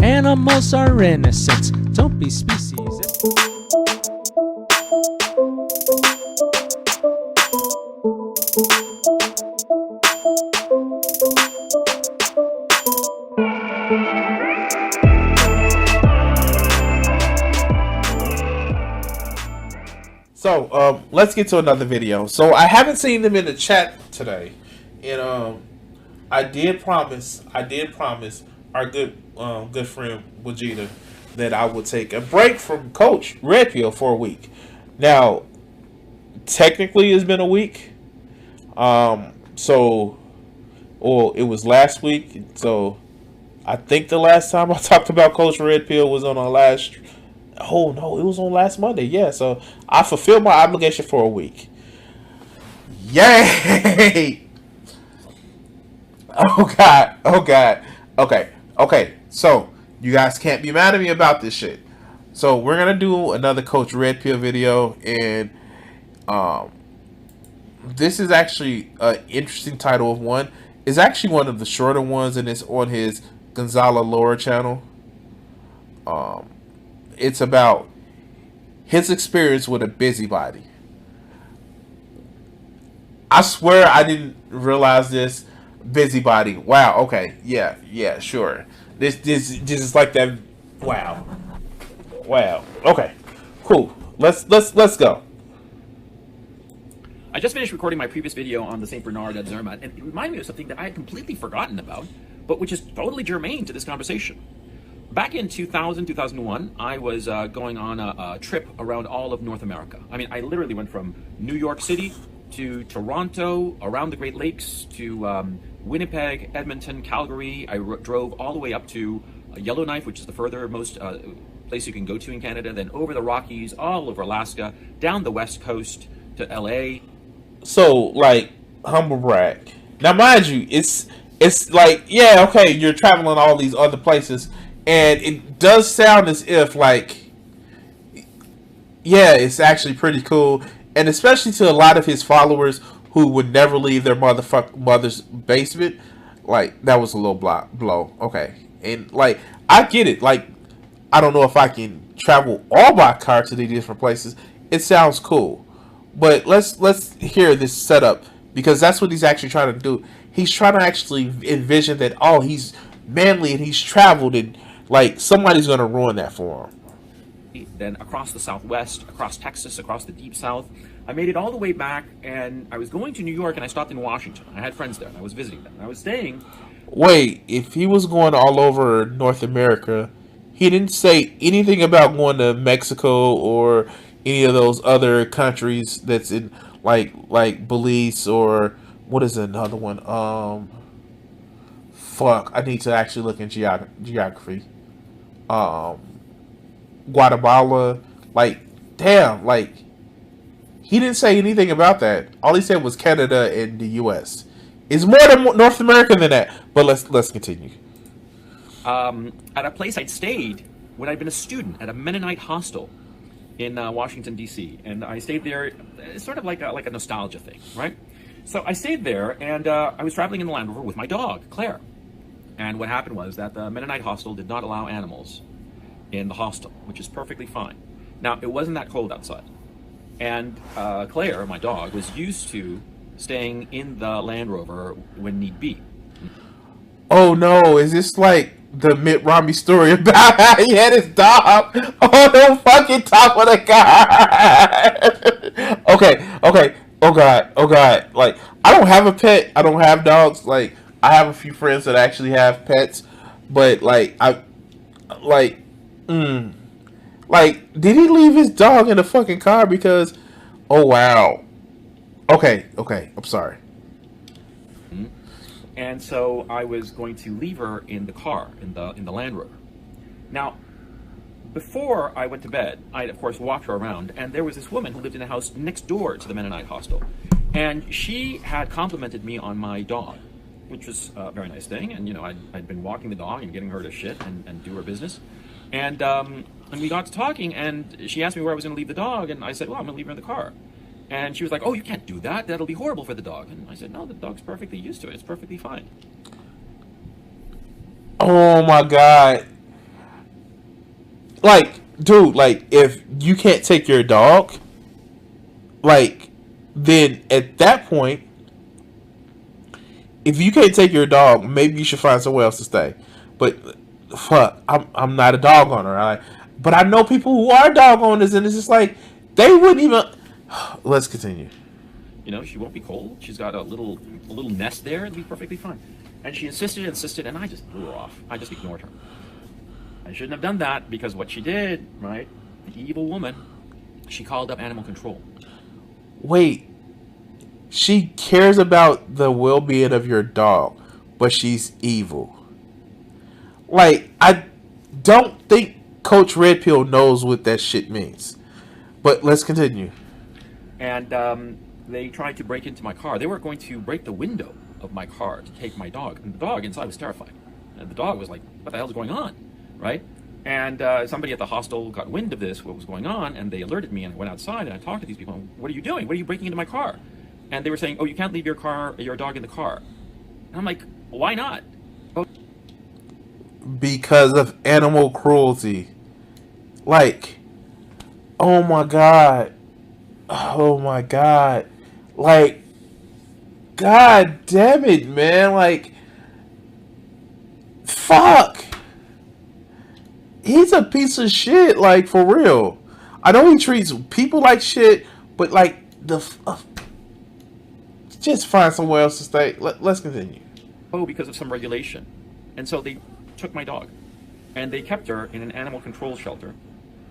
Animals are innocent, don't be species. So, let's get to another video. So, I haven't seen them in the chat today, and I did promise our good friend Vegeta that I would take a break from Coach Red Pill for a week. Now, technically, it's been a week. Well, it was last week. So, I think the last time I talked about Coach Red Pill was on our last. Oh no, it was on last Monday. Yeah, so I fulfilled my obligation for a week. Yay! Oh god. Okay. So you guys can't be mad at me about this shit. So we're gonna do another Coach Red Pill video, and this is actually an interesting title of one. It's actually one of the shorter ones, and it's on his Gonzalo Laura channel. It's about his experience with a busybody. I swear I didn't realize this. Busybody. Wow. Okay. Yeah. Sure. This is like that. Wow. Okay. Cool. Let's go. I just finished recording my previous video on the Saint Bernard at Zermatt, and it reminded me of something that I had completely forgotten about, but which is totally germane to this conversation. Back in 2001, I was going on a trip around all of North America. I mean, I literally went from New York City to Toronto, around the Great Lakes, to Winnipeg, Edmonton, Calgary. I drove all the way up to Yellowknife, which is the furthermost place you can go to in Canada, then over the Rockies, all over Alaska, down the West Coast to LA. So, like, humble brag. Now, mind you, it's like, yeah, okay, you're traveling all these other places, and it does sound as if, like, yeah, it's actually pretty cool. And especially to a lot of his followers who would never leave their mother's basement. Like, that was a little blow. Okay. And, like, I get it. Like, I don't know if I can travel all by car to the different places. It sounds cool. But let's hear this setup, because that's what he's actually trying to do. He's trying to actually envision that, oh, he's manly and he's traveled, and like somebody's going to ruin that for him. Then across the Southwest, across Texas, across the Deep South. I made it all the way back, and I was going to New York, and I stopped in Washington. I had friends there, and I was visiting them. And I was staying. Wait, if he was going all over North America, he didn't say anything about going to Mexico or any of those other countries that's in like Belize, or what is another one? Fuck, I need to actually look in geography. Guatemala, like, damn, like, he didn't say anything about that. All he said was Canada and the U.S. It's more than North America than that. But let's continue. At a place I'd stayed when I'd been a student at a Mennonite hostel in Washington, D.C. And I stayed there, it's sort of like a nostalgia thing, right? So I stayed there, and I was traveling in the Land Rover with my dog, Claire. And what happened was that the Mennonite hostel did not allow animals in the hostel, which is perfectly fine. Now, it wasn't that cold outside. And Claire, my dog, was used to staying in the Land Rover when need be. Oh no, is this like the Mitt Romney story about how he had his dog on the fucking top of the car? Okay. Oh god. Like, I don't have a pet. I don't have dogs. Like, I have a few friends that actually have pets, but like, did he leave his dog in the fucking car? Because, oh wow. Okay, I'm sorry. And so I was going to leave her in the car, in the Land Rover. Now, before I went to bed, I of course walked her around, and there was this woman who lived in a house next door to the Mennonite hostel, and she had complimented me on my dog, which was a very nice thing. And I'd been walking the dog and getting her to shit and do her business, and we got to talking, and she asked me where I was going to leave the dog, and I said, well, I'm going to leave her in the car. And she was like, oh, you can't do that. That'll be horrible for the dog. And I said, no, the dog's perfectly used to it. It's perfectly fine. Oh, my God. like, dude, like, if you can't take your dog, like, then at that point, if you can't take your dog, maybe you should find somewhere else to stay. But fuck, I'm not a dog owner. But I know people who are dog owners, and it's just like they wouldn't even. Let's continue. You know, she won't be cold. She's got a little nest there. It'll be perfectly fine. And she insisted, and I just blew her off. I just ignored her. I shouldn't have done that because what she did, right? The evil woman, she called up animal control. Wait, she cares about the well-being of your dog, but she's evil. Like, I don't think Coach Red Pill knows what that shit means. But let's continue. And they tried to break into my car. They were going to break the window of my car to take my dog. And the dog inside was terrified. And the dog was like, what the hell's going on? Right? And somebody at the hostel got wind of this, what was going on, and they alerted me, and I went outside and I talked to these people. What are you doing? What are you breaking into my car? And they were saying, oh, you can't leave your dog in the car. And I'm like, why not? Oh. Because of animal cruelty. Like, oh my god. Oh my god. Like, god damn it, man. Like, fuck. He's a piece of shit, like, for real. I know he treats people like shit, but, like, just find somewhere else to stay. Let's continue. Oh, because of some regulation. And so they took my dog, and they kept her in an animal control shelter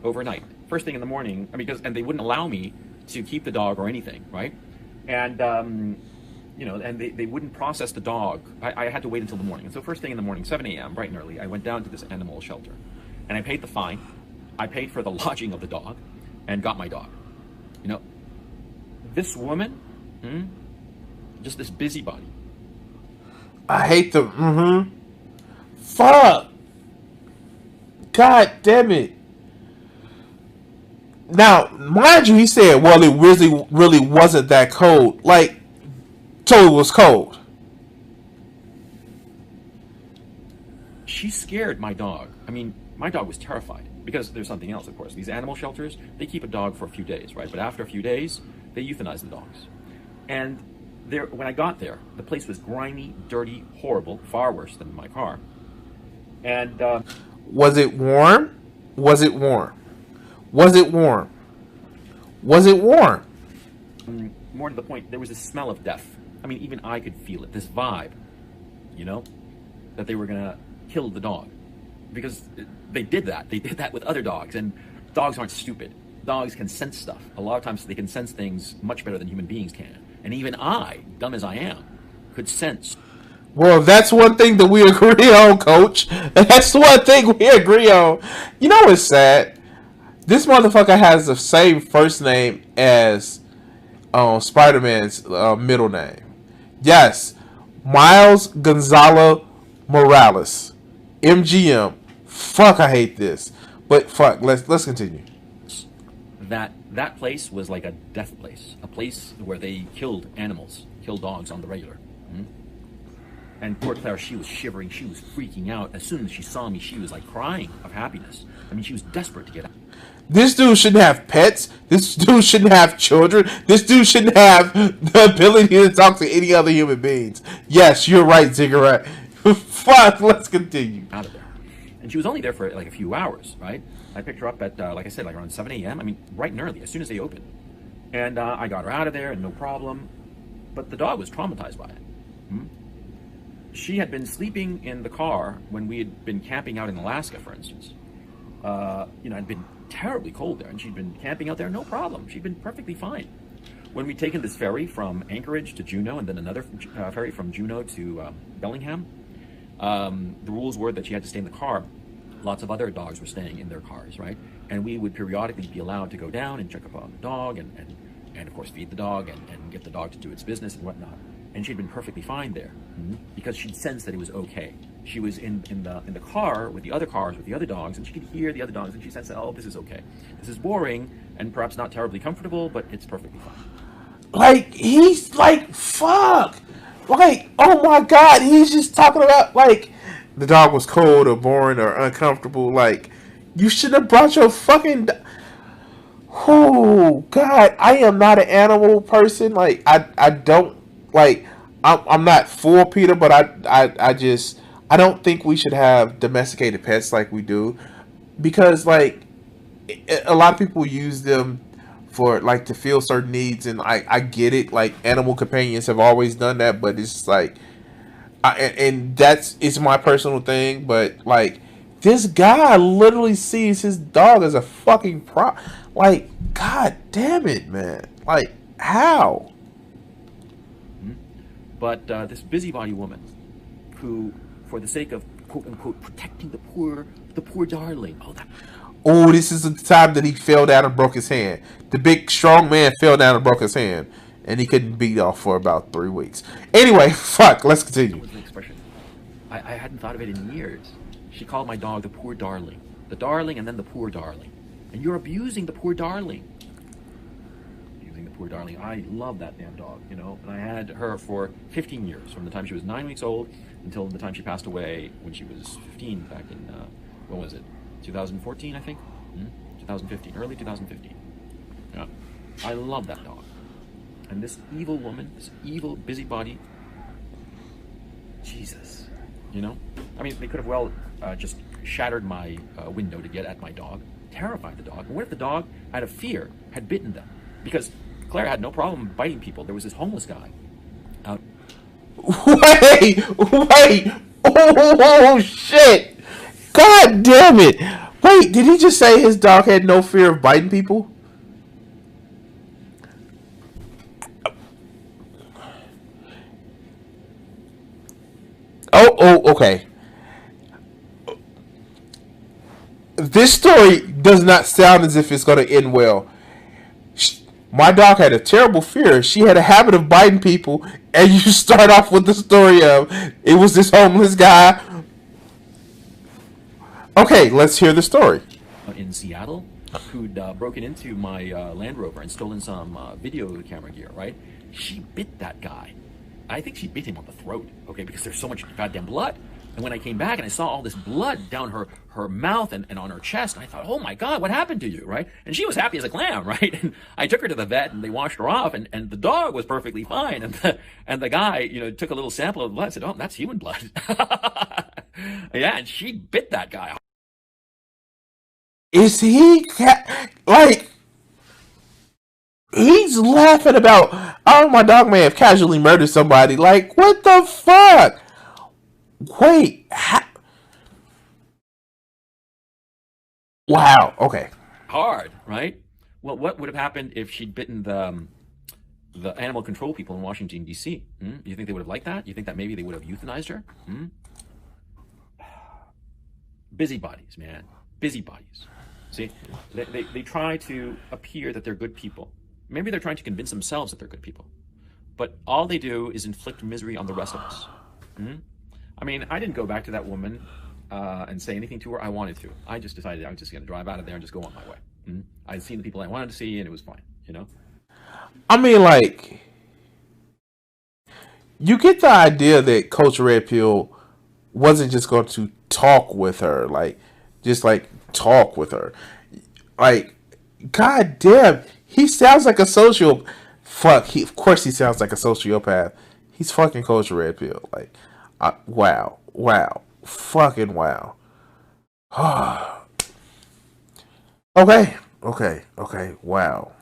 overnight. First thing in the morning, and they wouldn't allow me to keep the dog or anything, right? And, you know, and they wouldn't process the dog. I had to wait until the morning. And so first thing in the morning, 7 a.m., bright and early, I went down to this animal shelter. And I paid the fine. I paid for the lodging of the dog and got my dog. You know, this woman, just this busybody. I hate the, fuck. God damn it. Now, mind you, he said, well, it really wasn't that cold. Like, so it was cold. She scared my dog. I mean, my dog was terrified because there's something else, of course. These animal shelters, they keep a dog for a few days, right? But after a few days, they euthanize the dogs. And when I got there, the place was grimy, dirty, horrible, far worse than my car. And was it warm? Was it warm? Was it warm? Was it warm? More to the point, there was a smell of death. I mean, even I could feel it, this vibe, you know, that they were going to kill the dog. Because they did that. They did that with other dogs, and dogs aren't stupid. Dogs can sense stuff. A lot of times they can sense things much better than human beings can. And even I, dumb as I am, could sense. Well, that's one thing that we agree on, Coach. That's one thing we agree on. You know what's sad? This motherfucker has the same first name as Spider-Man's middle name. Yes, Miles Gonzalo Morales, MGM. Fuck, I hate this. But fuck, let's continue. That place was like a death place, a place where they killed animals, killed dogs on the regular. And poor Claire, she was shivering, she was freaking out. As soon as she saw me, she was like crying of happiness. I mean, she was desperate to get out. This dude shouldn't have pets. This dude shouldn't have children. This dude shouldn't have the ability to talk to any other human beings. Yes, you're right, Ziggurat. Fuck, let's continue. Out of there. And she was only there for like a few hours, right? I picked her up at, like I said, like around 7 a.m. I mean, bright and early, as soon as they opened. And I got her out of there, and no problem. But the dog was traumatized by it. She had been sleeping in the car when we had been camping out in Alaska, for instance. You know, it'd been terribly cold there, and she'd been camping out there, no problem. She'd been perfectly fine. When we'd taken this ferry from Anchorage to Juneau, and then another ferry from Juneau to Bellingham, the rules were that she had to stay in the car. Lots of other dogs were staying in their cars, right? And we would periodically be allowed to go down and check up on the dog, and of course feed the dog and get the dog to do its business and whatnot. And she'd been perfectly fine there because she'd sensed that it was okay. She was in the car with the other cars, with the other dogs, and she could hear the other dogs, and she sensed that, oh, this is okay. This is boring and perhaps not terribly comfortable, but it's perfectly fine. Like, he's like, fuck. Like, oh my God, he's just talking about, like, the dog was cold or boring or uncomfortable. Like, You should have brought your fucking. Oh God, I am not an animal person. Like I don't like. I'm not for Peter, but I just I don't think we should have domesticated pets like we do, because like a lot of people use them for like to fill certain needs, and I get it. Like animal companions have always done that, but it's like, and that's it's my personal thing. But like this guy literally sees his dog as a fucking prop. Like, god damn it, man. Like how? But this busybody woman, who, for the sake of quote unquote protecting the poor darling, Oh, this is the time that he fell down and broke his hand. The big strong man fell down and broke his hand, and he couldn't beat off for about 3 weeks. Anyway, fuck. Let's continue. that was an expression. I hadn't thought of it in years. She called my dog the poor darling, and then the poor darling, and you're abusing the poor darling. Poor darling. I love that damn dog, you know, and I had her for 15 years, from the time she was 9 weeks old until the time she passed away when she was 15 back in, when was it? 2014, I think? 2015, early 2015. Yeah. I love that dog. And this evil woman, this evil busybody, Jesus, you know? I mean, they could have well just shattered my window to get at my dog, terrified the dog. And what if the dog, out of fear, had bitten them? Because Claire had no problem biting people. There was this homeless guy out. Wait! Oh shit! God damn it! Wait, did he just say his dog had no fear of biting people? Oh, okay. This story does not sound as if it's going to end well. My dog had a terrible fear. She had a habit of biting people, and you start off with the story of it was this homeless guy. Okay, let's hear the story. In Seattle, who'd broken into my Land Rover and stolen some video camera gear, right? She bit that guy. I think she bit him on the throat, okay, because there's so much goddamn blood. And when I came back and I saw all this blood down her mouth and on her chest, I thought, oh my God, what happened to you, right? And she was happy as a clam, right? And I took her to the vet and they washed her off, and the dog was perfectly fine. And the guy, you know, took a little sample of the blood and said, oh, that's human blood. Yeah, and she bit that guy. Is he like he's laughing about, oh, my dog may have casually murdered somebody. Like, what the fuck? Wait. Wow. Okay. Hard, right? Well, what would have happened if she'd bitten the animal control people in Washington, D.C.? You think they would have liked that? You think that maybe they would have euthanized her? Busybodies, man. Busybodies. See, they try to appear that they're good people. Maybe they're trying to convince themselves that they're good people. But all they do is inflict misery on the rest of us. I mean, I didn't go back to that woman and say anything to her. I wanted to. I just decided I was just going to drive out of there and just go on my way. I'd seen the people I wanted to see, and it was fine, you know? I mean, like, you get the idea that Coach Red Pill wasn't just going to talk with her, like, just like talk with her. Like, god damn, he sounds like a social. Fuck, of course he sounds like a sociopath. He's fucking Coach Red Pill. Like, wow, fucking wow. Okay, wow.